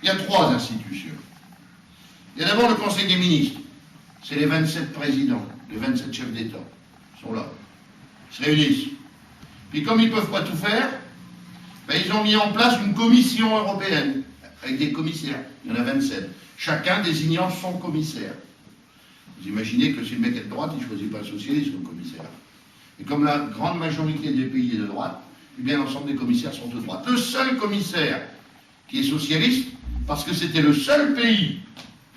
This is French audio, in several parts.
Il y a 3 institutions. Il y a d'abord le Conseil des ministres. C'est les 27 présidents, les 27 chefs d'État. Ils sont là. Ils se réunissent. Puis comme ils ne peuvent pas tout faire, ben, ils ont mis en place une commission européenne, avec des commissaires. Il y en a 27. Chacun désignant son commissaire. Vous imaginez que si le mec est de droite, il ne choisit pas le socialiste comme commissaire. Et comme la grande majorité des pays est de droite, eh bien l'ensemble des commissaires sont de droite. Le seul commissaire qui est socialiste, parce que c'était le seul pays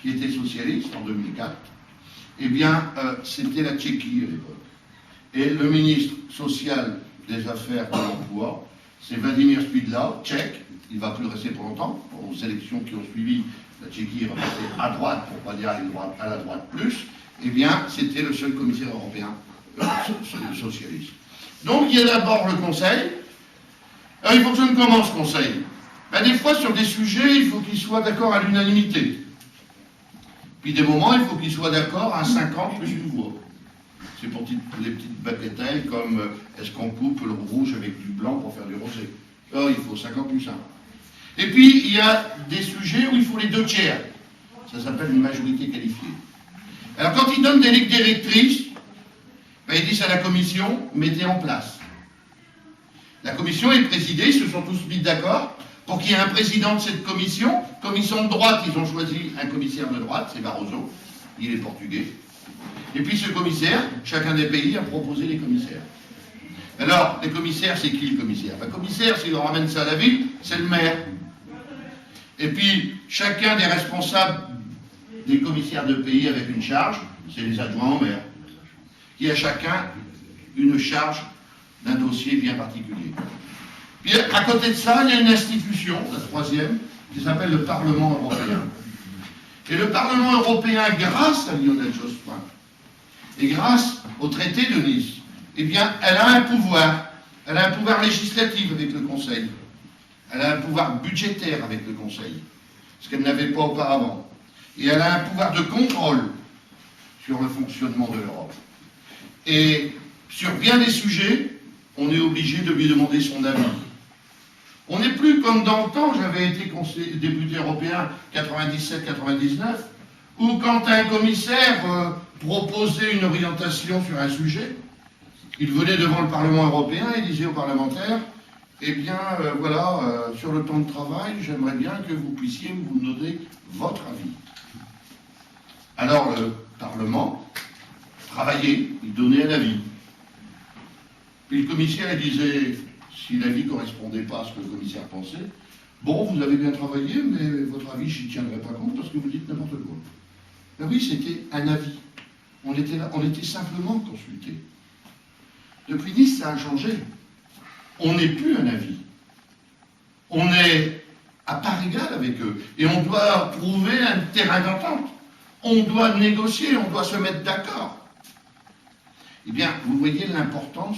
qui était socialiste en 2004, eh bien c'était la Tchéquie à l'époque. Et le ministre social des Affaires de l'Emploi, c'est Vladimir Špidla, tchèque. Il ne va plus rester pour longtemps. Aux élections qui ont suivi, la Tchéquie est repassée à droite, pour ne pas dire à la droite plus. Eh bien, c'était le seul commissaire européen socialiste. Donc, il y a d'abord le Conseil. Alors, il fonctionne comment, ce Conseil? Ben, des fois, sur des sujets, il faut qu'il soit d'accord à l'unanimité. Puis, des moments, il faut qu'il soit d'accord à 50 plus une voix. C'est pour les petites bagatelles comme est-ce qu'on coupe le rouge avec du blanc pour faire du rosé. Alors, il faut 50 plus 1. Et puis, il y a des sujets où il faut les 2 tiers. Ça s'appelle une majorité qualifiée. Alors, quand il donne des lignes directrices, ben, ils disent à la commission, mettez en place. La commission est présidée, ils se sont tous mis d'accord pour qu'il y ait un président de cette commission. Comme ils sont de droite, ils ont choisi un commissaire de droite, c'est Barroso, il est portugais. Et puis ce commissaire, chacun des pays a proposé les commissaires. Alors, les commissaires, c'est qui le commissaire? Le commissaire, si on ramène ça à la ville, c'est le maire. Et puis, chacun des responsables des commissaires de pays avec une charge, c'est les adjoints au maire, qui a chacun une charge d'un dossier bien particulier. Puis, à côté de ça, il y a une institution, la 3e, qui s'appelle le Parlement européen. Et le Parlement européen, grâce à Lionel Jospin, et grâce au traité de Nice, eh bien, elle a un pouvoir. Elle a un pouvoir législatif avec le Conseil. Elle a un pouvoir budgétaire avec le Conseil, ce qu'elle n'avait pas auparavant. Et elle a un pouvoir de contrôle sur le fonctionnement de l'Europe. Et sur bien des sujets, on est obligé de lui demander son avis. On n'est plus comme dans le temps, j'avais été député européen 97-99, où quand un commissaire proposait une orientation sur un sujet, il venait devant le Parlement européen et disait aux parlementaires, eh bien voilà, sur le temps de travail, j'aimerais bien que vous puissiez vous donner votre avis. Alors le Parlement travaillait, il donnait un avis. Puis le commissaire il disait, si l'avis ne correspondait pas à ce que le commissaire pensait, bon, vous avez bien travaillé, mais votre avis, je n'y tiendrai pas compte parce que vous dites n'importe quoi. Ben oui, c'était un avis. On était là, on était simplement consultés. Depuis Nice, ça a changé. On n'est plus un avis. On est à part égale avec eux. Et on doit trouver un terrain d'entente. On doit négocier, on doit se mettre d'accord. Eh bien, vous voyez l'importance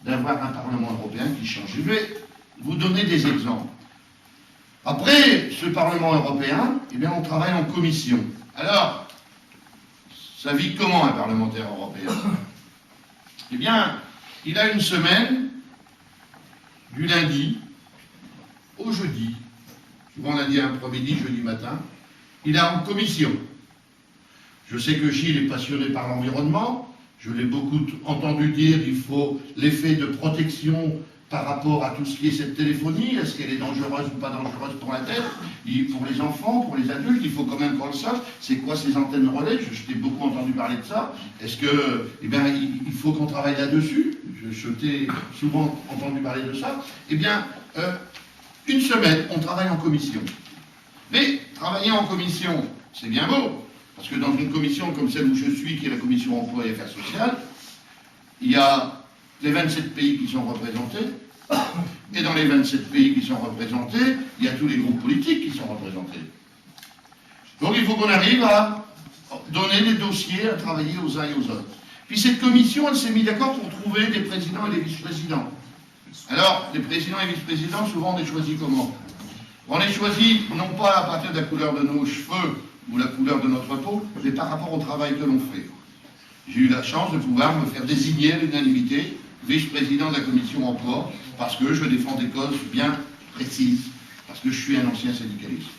d'avoir un Parlement européen qui change. Je vais vous donner des exemples. Après ce Parlement européen, eh bien, on travaille en commission. Alors, ça vit comment un parlementaire européen? Eh bien, il a une semaine, du lundi au jeudi, souvent lundi après-midi, jeudi matin, il est en commission. Je sais que Gilles est passionné par l'environnement. Je l'ai beaucoup entendu dire qu'il faut l'effet de protection par rapport à tout ce qui est cette téléphonie. Est-ce qu'elle est dangereuse ou pas dangereuse pour la tête? Pour les enfants, pour les adultes, il faut quand même qu'on le sache. C'est quoi ces antennes relais? Je t'ai beaucoup entendu parler de ça. Est-ce que, eh bien, il faut qu'on travaille là-dessus? Je t'ai souvent entendu parler de ça. Eh bien, une semaine, on travaille en commission. Mais travailler en commission, c'est bien beau. Parce que dans une commission comme celle où je suis, qui est la commission emploi et affaires sociales, il y a les 27 pays qui sont représentés, et dans les 27 pays qui sont représentés, il y a tous les groupes politiques qui sont représentés. Donc il faut qu'on arrive à donner des dossiers, à travailler aux uns et aux autres. Puis cette commission, elle s'est mise d'accord pour trouver des présidents et des vice-présidents. Alors, les présidents et vice-présidents, souvent on les choisit comment? On les choisit non pas à partir de la couleur de nos cheveux, ou la couleur de notre peau, mais par rapport au travail que l'on fait. J'ai eu la chance de pouvoir me faire désigner à l'unanimité vice-président de la commission emploi, parce que je défends des causes bien précises, parce que je suis un ancien syndicaliste.